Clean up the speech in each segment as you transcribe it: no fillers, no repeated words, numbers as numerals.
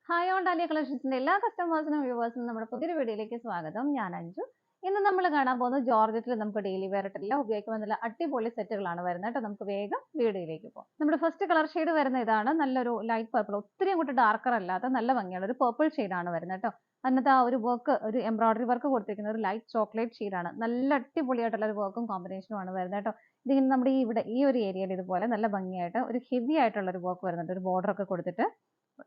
Hi all dahlia കളക്ഷൻസിന്റെ എല്ലാ കസ്റ്റമേഴ്സിനും വ്യൂവേഴ്സിനും നമ്മുടെ പുതിയൊരു വീഡിയോയിലേക്ക് സ്വാഗതം. ഞാൻ അഞ്ജു. ഇന്ന് നമ്മൾ കാണാൻ പോകുന്നത് ജോർജറ്റിൽ നമുക്ക് ഡെയിലി വെയർ ആയിട്ടെല്ലാം ഉപയോഗിക്കുമെന്നുള്ള അടിപൊളി സെറ്റുകളാണ് വരുന്നത് കേട്ടോ. നമുക്ക് വേഗം വീഡിയോയിലേക്ക് പോകാം. നമ്മുടെ ഫസ്റ്റ് കളർ ഷെയ്ഡ് വരുന്ന ഇതാണ്. നല്ലൊരു ലൈറ്റ് പർപ്പിൾ, ഒത്തിരി അങ്ങോട്ട് ഡാർക്കർ അല്ലാത്ത നല്ല ഭംഗിയുള്ള ഒരു പർപ്പിൾ ഷെയ്ഡാണ് വരുന്നത് കേട്ടോ. അതിനകത്ത് ആ ഒരു വർക്ക്, ഒരു എംബ്രോയിഡറി വർക്ക് കൊടുത്തിരിക്കുന്ന ഒരു ലൈറ്റ് ചോക്ലേറ്റ് ഷെയ്ഡാണ്. നല്ല അടിപൊളിയായിട്ടുള്ള ഒരു വർക്കും കോമ്പിനേഷനുമാണ് വരുന്നത് കേട്ടോ. ഇതിങ്ങനെ നമ്മുടെ ഈ ഒരു ഏരിയയിൽ ഇതുപോലെ നല്ല ഭംഗിയായിട്ട് ഒരു ഹെവി ആയിട്ടുള്ള ഒരു വർക്ക് വരുന്നുണ്ട്. ഒരു ബോർഡർ ഒക്കെ കൊടുത്തിട്ട്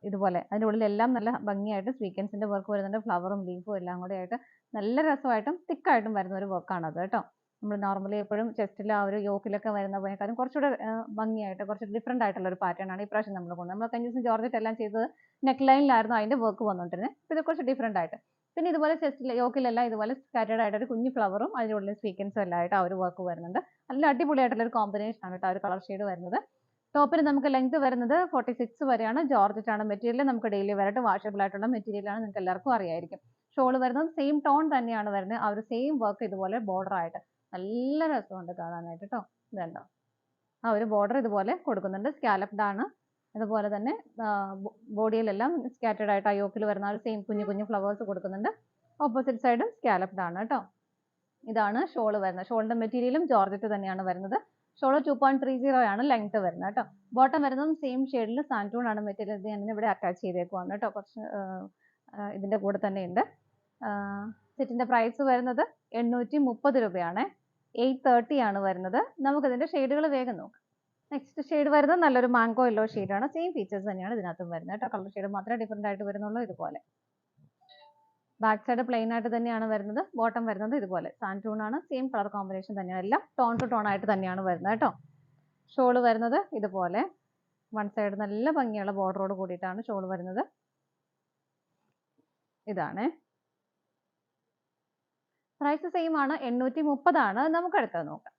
ഇതുപോലെ അതിൻ്റെ ഉള്ളിലെല്ലാം നല്ല ഭംഗിയായിട്ട് സ്വീക്വൻസിന്റെ വർക്ക് വരുന്നുണ്ട്. ഫ്ലവറും ലീഫും എല്ലാം കൂടെ ആയിട്ട് നല്ല രസമായിട്ടും തിക്കായിട്ടും വരുന്ന ഒരു വർക്കാണ് അത് കേട്ടോ. നമ്മൾ നോർമലി എപ്പോഴും ചെസ്റ്റിൽ ആ ഒരു യോക്കിലൊക്കെ വരുന്നതിനേക്കാളും കുറച്ചുകൂടെ ഭംഗിയായിട്ട് കുറച്ച് ഡിഫറെന്റ് ആയിട്ടുള്ള ഒരു പാറ്റേൺ ആണ് ഇപ്രാവശ്യം നമ്മൾ കൊണ്ടുവന്നത്. നമ്മൾ കഴിഞ്ഞ ദിവസം ജോർജറ്റ് എല്ലാം ചെയ്തത് നെക്ക് ലൈനിലായിരുന്നു അതിന്റെ വർക്ക് വന്നുകൊണ്ടിരുന്നത്. ഇത് കുറച്ച് ഡിഫറെന്റ് ആയിട്ട്. പിന്നെ ഇതുപോലെ ചെസ്റ്റിൽ യോക്കിലെല്ലാം ഇതുപോലെ സ്കാറ്റേഡ് ആയിട്ട് ഒരു കുഞ്ഞു ഫ്ലവറും അതിനുള്ളിൽ സ്വീക്വൻസും എല്ലാം ആയിട്ട് ആ ഒരു വർക്ക് വരുന്നുണ്ട്. നല്ല അടിപൊളിയായിട്ടുള്ള ഒരു കോമ്പിനേഷൻ ആണ് കേട്ടോ ആ ഒരു കളർ ഷെയ്ഡ് വരുന്നത്. ടോപ്പിന് നമുക്ക് ലെങ്ത് വരുന്നത് 46 വരെയാണ്. ജോർജറ്റ് ആണ് മെറ്റീരിയൽ. നമുക്ക് ഡെയിലി വെയറായിട്ട് വാഷബിൾ ആയിട്ടുള്ള മെറ്റീരിയൽ ആണ്. നിങ്ങൾക്ക് എല്ലാവർക്കും അറിയായിരിക്കും. ഷോൾ വരുന്നത് സെയിം ടോൺ തന്നെയാണ് വരുന്നത്. ആ ഒരു സെയിം വർക്ക് ഇതുപോലെ ബോർഡർ ആയിട്ട് നല്ല രസമുണ്ട് കാണാനായിട്ട് കേട്ടോ. ഇതുണ്ടോ, ആ ഒരു ബോർഡർ ഇതുപോലെ കൊടുക്കുന്നുണ്ട്. സ്കാലപ്ഡ് ആണ്. അതുപോലെ തന്നെ ബോഡിയിലെല്ലാം സ്കാറ്റേഡ് ആയിട്ട് ആ യോക്കിൽ വരുന്ന ആ സെയിം കുഞ്ഞു കുഞ്ഞു ഫ്ലവേഴ്സ് കൊടുക്കുന്നുണ്ട്. ഓപ്പോസിറ്റ് സൈഡും സ്കാലപ്ഡ് ആണ് കേട്ടോ. ഇതാണ് ഷോൾ വരുന്നത്. ഷോളിന്റെ മെറ്റീരിയലും ജോർജറ്റ് തന്നെയാണ് വരുന്നത്. ഷോൾ 2.30 ആണ് ലെങ്ത് വരുന്നത് കേട്ടോ. ബോട്ടം വരുന്നതും സെയിം ഷെയ്ഡിൽ സാൻറ്റൂൺ ആണ് മെറ്റീരിയൽ. ഞാൻ ഇവിടെ അറ്റാച്ച് ചെയ്തേക്കുവാണ് കേട്ടോ. കുറച്ച് ഇതിന്റെ കൂടെ തന്നെ ഉണ്ട്. സെറ്റിന്റെ പ്രൈസ് വരുന്നത് 830 രൂപയാണ്. 830 ആണ് വരുന്നത്. നമുക്കിതിന്റെ ഷെയ്ഡുകൾ വേഗം നോക്കാം. നെക്സ്റ്റ് ഷെയ്ഡ് വരുന്നത് നല്ലൊരു മാംഗോ യെല്ലോ ഷെയ്ഡാണ്. സെയിം ഫീച്ചേഴ്സ് തന്നെയാണ് ഇതിനകത്തും വരുന്നത് കേട്ടോ. കളർ ഷെയ്ഡ് മാത്രമേ ഡിഫറെന്റ് ആയിട്ട് വരുന്നുള്ളൂ. ഇതുപോലെ ബാക്ക് സൈഡ് പ്ലെയിൻ ആയിട്ട് തന്നെയാണ് വരുന്നത്. ബോട്ടം വരുന്നത് ഇതുപോലെ സാൻറ്റൂൺ ആണ്. സെയിം കളർ കോമ്പിനേഷൻ തന്നെയാണ്. എല്ലാം ടോൺ ടു ടോൺ ആയിട്ട് തന്നെയാണ് വരുന്നത് കേട്ടോ. ഷോൾ വരുന്നത് ഇതുപോലെ വൺ സൈഡ് നല്ല ഭംഗിയുള്ള ബോർഡറോട് കൂടിയിട്ടാണ് ഷോൾ വരുന്നത്. ഇതാണ് പ്രൈസ് സെയിം ആണ്. 830 ആണ്. നമുക്ക് അടുത്തത് നോക്കാം.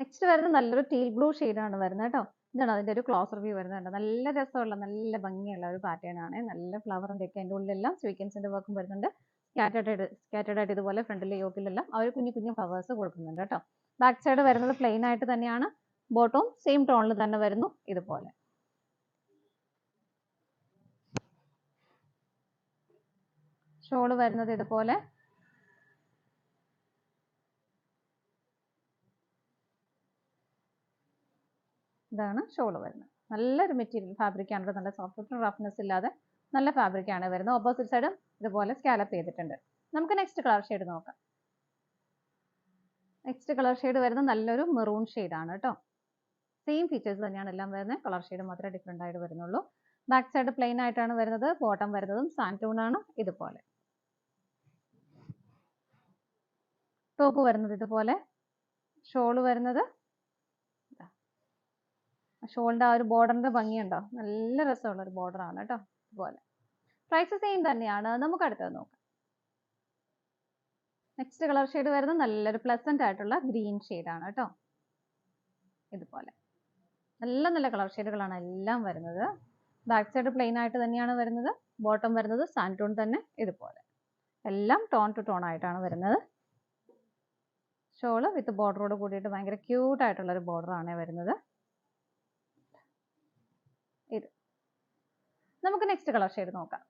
നെക്സ്റ്റ് വരുന്നത് നല്ലൊരു ടീൽ ബ്ലൂ ആണ് വരുന്നത് കേട്ടോ. ഇതാണ് അതിന്റെ ഒരു ക്ലോസർ വ്യൂ വരുന്നുണ്ട്. നല്ല രസമുള്ള നല്ല ഭംഗിയുള്ള ഒരു പാറ്റേൺ ആണ്. നല്ല ഫ്ലവറിന്റെ ഒക്കെ അതിന്റെ ഉള്ളിലെല്ലാം സ്വീക്വൻസിന്റെ വർക്കും വരുന്നുണ്ട്. സ്കാറ്റേഡ് ആയിട്ട് ഇതുപോലെ ഫ്രണ്ടിലെ യോക്കിലെല്ലാം ആ ഒരു കുഞ്ഞു കുഞ്ഞു ഫ്ലവേഴ്സ് കൊടുക്കുന്നുണ്ട് കേട്ടോ. ബാക്ക് സൈഡ് വരുന്നത് പ്ലെയിൻ ആയിട്ട് തന്നെയാണ്. ബോട്ടവും സെയിം ടോണിൽ തന്നെ വരുന്നു. ഇതുപോലെ ഷോൾ വരുന്നത് ഇതുപോലെ ഇതാണ് ഷോൾ വരുന്നത്. നല്ലൊരു മെറ്റീരിയൽ ഫാബ്രിക് ആണ്. നല്ല സോഫ്റ്റ് റഫ്നെസ് ഇല്ലാതെ നല്ല ഫാബ്രിക് ആണ് വരുന്നത്. ഓപ്പോസിറ്റ് സൈഡും ഇതുപോലെ സ്കാലപ്പ് ചെയ്തിട്ടുണ്ട്. നമുക്ക് നെക്സ്റ്റ് കളർ ഷെയ്ഡ് നോക്കാം. നെക്സ്റ്റ് കളർ ഷെയ്ഡ് വരുന്നത് നല്ലൊരു മെറൂൺ ആണ് കേട്ടോ. സെയിം ഫീച്ചേഴ്സ് തന്നെയാണ് എല്ലാം വരുന്നത്. കളർ ഷെയ്ഡ് മാത്രമേ ഡിഫറെന്റ് ആയിട്ട് വരുന്നുള്ളൂ. ബാക്ക് സൈഡ് പ്ലെയിൻ ആയിട്ടാണ് വരുന്നത്. ബോട്ടം വരുന്നതും സാൻറ്റൂൺ ആണ്. ഇതുപോലെ ടോപ്പ് വരുന്നത് ഇതുപോലെ. ഷോൾ വരുന്നത് ഷോളിന്റെ ആ ഒരു ബോർഡറിന്റെ ഭംഗിയുണ്ടോ, നല്ല രസമുള്ള ഒരു ബോർഡർ ആണ് കേട്ടോ. ഇതുപോലെ പ്രൈസ് സെയിം തന്നെയാണ്. നമുക്ക് അടുത്തത് നോക്കാം. നെക്സ്റ്റ് കളർ ഷെയ്ഡ് വരുന്നത് നല്ലൊരു പ്ലസന്റ് ആയിട്ടുള്ള ഗ്രീൻ ആണ് കേട്ടോ. ഇതുപോലെ നല്ല നല്ല കളർ ഷെയ്ഡുകളാണ് എല്ലാം വരുന്നത്. ബാക്ക് സൈഡ് പ്ലെയിൻ ആയിട്ട് തന്നെയാണ് വരുന്നത്. ബോട്ടം വരുന്നത് സാൻറ്റൂൺ തന്നെ. ഇതുപോലെ എല്ലാം ടോൺ ടു ടോൺ ആയിട്ടാണ് വരുന്നത്. ഷോള് വിത്ത് ബോർഡറോട് കൂടിയിട്ട് ഭയങ്കര ക്യൂട്ട് ആയിട്ടുള്ള ഒരു ബോർഡർ ആണ് വരുന്നത്. ഇത് നമുക്ക് നെക്സ്റ്റ് കളർ ഷെയ്ഡ് നോക്കാം.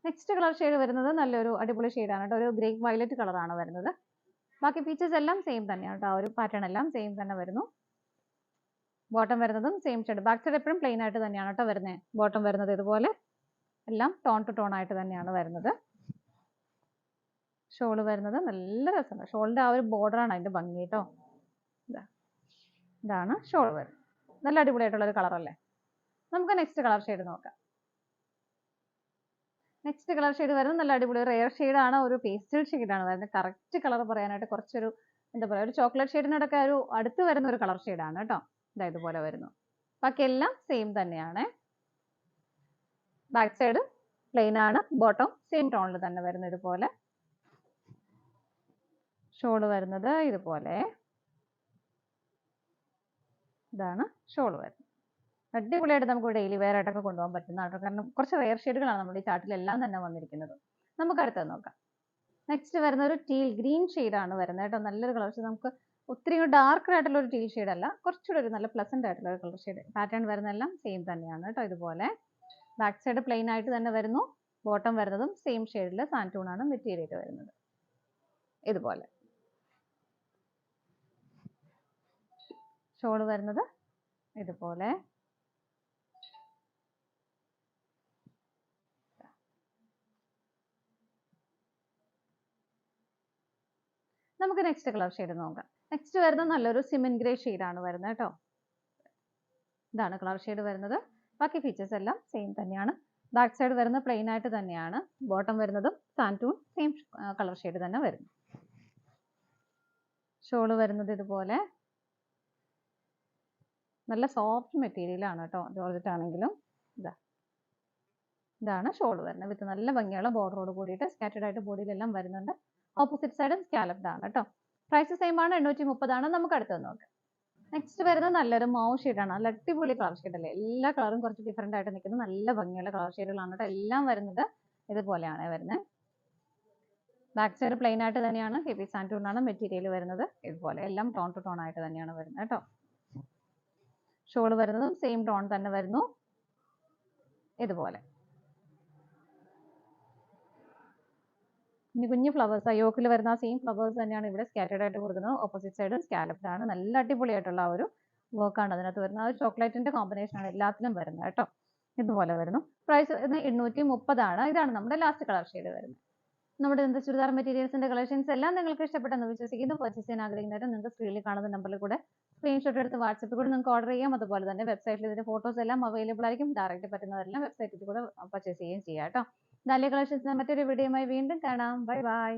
നെക്സ്റ്റ് കളർ ഷെയ്ഡ് വരുന്നത് നല്ലൊരു അടിപൊളി ഷെയ്ഡാണ് കേട്ടോ. ഒരു ഗ്രേ വയലറ്റ് കളറാണ് വരുന്നത്. ബാക്കി ഫീച്ചേഴ്സ് എല്ലാം സെയിം തന്നെയാണ് കേട്ടോ. ആ ഒരു പാറ്റേൺ എല്ലാം സെയിം തന്നെ വരുന്നു. ബോട്ടം വരുന്നതും സെയിം ഷെയ്ഡ്. ബാക്ക് സൈഡ് എപ്പോഴും പ്ലെയിൻ ആയിട്ട് തന്നെയാണ് കേട്ടോ വരുന്നത്. ബോട്ടം വരുന്നത് ഇതുപോലെ എല്ലാം ടോൺ ടു ടോൺ ആയിട്ട് തന്നെയാണ് വരുന്നത്. ഷോള് വരുന്നത് നല്ല രസമുണ്ട്. ഷോളിന്റെ ആ ഒരു ബോർഡറാണ് അതിന്റെ ഭംഗി കേട്ടോ. ഇതാണ് ഷോൾ വരുന്നത്. നല്ല അടിപൊളിയായിട്ടുള്ള ഒരു കളർ അല്ലേ. നമുക്ക് നെക്സ്റ്റ് കളർ ഷെയ്ഡ് നോക്കാം. നെക്സ്റ്റ് കളർ ഷെയ്ഡ് വരുന്നത് നല്ല അടിപൊളി റെയർ ആണ്. ഒരു പേസ്റ്റൽ ഷെയ്ഡാണ് വരുന്നത്. കറക്റ്റ് കളർ പറയാനായിട്ട് കുറച്ചൊരു എന്താ പറയുക, ഒരു ചോക്ലേറ്റ് ഷെയ്ഡിനോടൊക്കെ ഒരു അടുത്ത് വരുന്ന ഒരു കളർ ഷെയ്ഡാണ് കേട്ടോ. ഇതാ ഇതുപോലെ വരുന്നു. ബാക്കി എല്ലാം സെയിം തന്നെയാണ്. ബാക്ക് സൈഡ് പ്ലെയിൻ ആണ്. ബോട്ടം സെയിം ടോണിൽ തന്നെ വരുന്നത്. ഇതുപോലെ ഷോൾ വരുന്നത് ഇതുപോലെ. ഇതാണ് ഷോൾ വരുന്നത്. അടിപൊളിയായിട്ട് നമുക്ക് ഡെയിലി വെയർ ആയിട്ടൊക്കെ കൊണ്ടുപോകാൻ പറ്റുന്നതാണ്. കാരണം കുറച്ച് റെയർ ഷെയ്ഡുകളാണ് നമ്മുടെ ഈ ചാർട്ടിലെല്ലാം തന്നെ വന്നിരിക്കുന്നത്. നമുക്ക് അടുത്തത് നോക്കാം. നെക്സ്റ്റ് വരുന്ന ഒരു ടീൽ ഗ്രീൻ ആണ് വരുന്നത് കേട്ടോ. നല്ലൊരു കളർ. നമുക്ക് ഒത്തിരി ഡാർക്ക് ആയിട്ടുള്ള ഒരു ടീൽ ഷെയ്ഡ് അല്ല, കുറച്ചുകൂടെ ഒരു നല്ല പ്ലസന്റ് ആയിട്ടുള്ള ഒരു കളർ ഷെയ്ഡ്. പാറ്റേൺ വരുന്നതെല്ലാം സെയിം തന്നെയാണ് കേട്ടോ. ഇതുപോലെ ബാക്ക് സൈഡ് പ്ലെയിൻ ആയിട്ട് തന്നെ വരുന്നു. ബോട്ടം വരുന്നതും സെയിം ഷെയ്ഡിൽ സാൻറ്റൂൺ ആണ് മെറ്റീരിയൽ വരുന്നത്. ഇതുപോലെ ഷോൾ വരുന്നത് ഇതുപോലെ. നമുക്ക് നെക്സ്റ്റ് കളർ ഷെയ്ഡ് നോക്കാം. നെക്സ്റ്റ് വരുന്നത് നല്ലൊരു സിമൻ ഗ്രേ ആണ് വരുന്നത് കേട്ടോ. ഇതാണ് കളർ ഷെയ്ഡ് വരുന്നത്. ബാക്കി ഫീച്ചേഴ്സ് എല്ലാം സെയിം തന്നെയാണ്. ബാക്ക് സൈഡ് വരുന്ന പ്ലെയിൻ ആയിട്ട് തന്നെയാണ്. ബോട്ടം വരുന്നതും സാൻറ്റൂൺ സെയിം കളർ ഷെയ്ഡ് തന്നെ വരുന്നു. ഷോള് വരുന്നത് ഇതുപോലെ നല്ല സോഫ്റ്റ് മെറ്റീരിയൽ ആണ് കേട്ടോ. ജോർജറ്റ് ആണെങ്കിലും ഇതാണ് ഷോള് വരുന്നത്. വിത്ത് നല്ല ഭംഗിയുള്ള ബോർഡറോട് കൂടിയിട്ട് സ്കാറ്റേഡ് ആയിട്ട് ബോഡിയിലെല്ലാം വരുന്നുണ്ട്. ഓപ്പോസിറ്റ് സൈഡും സ്കാലപ്ഡ് ആണ് കേട്ടോ. പ്രൈസ് സെയിം ആണ്, 830 ആണ്. നമുക്ക് അടുത്തത് നോക്കാം. നെക്സ്റ്റ് വരുന്നത് നല്ലൊരു മൗ ഷെയ്ഡാണ്. നല്ല അടിപൊളി കളർ ഷെയ്ഡ് അല്ലേ. എല്ലാ കളറും കുറച്ച് ഡിഫറെന്റ് ആയിട്ട് നിൽക്കുന്ന നല്ല ഭംഗിയുള്ള കളർ ഷെയ്ഡുകളാണ് കേട്ടോ. എല്ലാം വരുന്നത് ഇതുപോലെയാണ് വരുന്നത്. ബാക്ക് സൈഡ് പ്ലെയിൻ ആയിട്ട് തന്നെയാണ്. ഹെവി സാൻറ്റൂൺ ആണ് മെറ്റീരിയൽ വരുന്നത്. ഇതുപോലെ എല്ലാം ടോൺ ടു ടോൺ ആയിട്ട് തന്നെയാണ് വരുന്നത് കേട്ടോ. ഷോൾ വരുന്നതും സെയിം ടോൺ തന്നെ വരുന്നു. ഇതുപോലെ കുഞ്ഞു ഫ്ലവേഴ്സ് യോക്കിൽ വരുന്ന സെയിം ഫ്ലവേഴ്സ് തന്നെയാണ് ഇവിടെ സ്കാറ്റേഡ് ആയിട്ട് കൊടുക്കുന്നത്. ഓപ്പോസിറ്റ് സൈഡ് സ്കാലപ്ഡ് ആണ്. നല്ല അടിപൊളിയായിട്ടുള്ള ഒരു വർക്കാണ് അതിനകത്ത് വരുന്നത്. ആ ഒരു ചോക്ലേറ്റിന്റെ കോമ്പിനേഷൻ ആണ് എല്ലാത്തിലും വരുന്നത് കേട്ടോ. ഇതുപോലെ വരുന്നു. പ്രൈസ് 830 ആണ്. ഇതാണ് നമ്മുടെ ലാസ്റ്റ് കളർ ഷെയ്ഡ് വരുന്നത്. നമ്മുടെ ഇന്നത്തെ ചുരിദാർ മെറ്റീരിയൽസിന്റെ കളക്ഷൻസ് എല്ലാം നിങ്ങൾക്ക് ഇഷ്ടപ്പെട്ടെന്ന് വിശ്വസിക്കുന്നു. പർച്ചേസ് ചെയ്യാൻ ആഗ്രഹിക്കുന്നവർ നിങ്ങൾക്ക് സ്ക്രീനിൽ കാണുന്ന നമ്പറിൽ കൂടെ സ്ക്രീൻഷോട്ട് എടുത്ത് വാട്സപ്പിൽ കൂടെ നിങ്ങൾക്ക് ഓർഡർ ചെയ്യാം. അതുപോലെ തന്നെ വെബ്സൈറ്റിൽ ഇതിന്റെ ഫോട്ടോസ് എല്ലാം അവൈലബിൾ ആയിരിക്കും. ഡയറക്റ്റ് പറ്റുന്നവരെല്ലാം വെബ്സൈറ്റിൽ കൂടെ പർച്ചേസ് ചെയ്യുകയും ചെയ്യാം കേട്ടോ. നല്ല കളക്ഷൻസ് മറ്റൊരു വീഡിയോയുമായി വീണ്ടും കാണാം. Bye bye.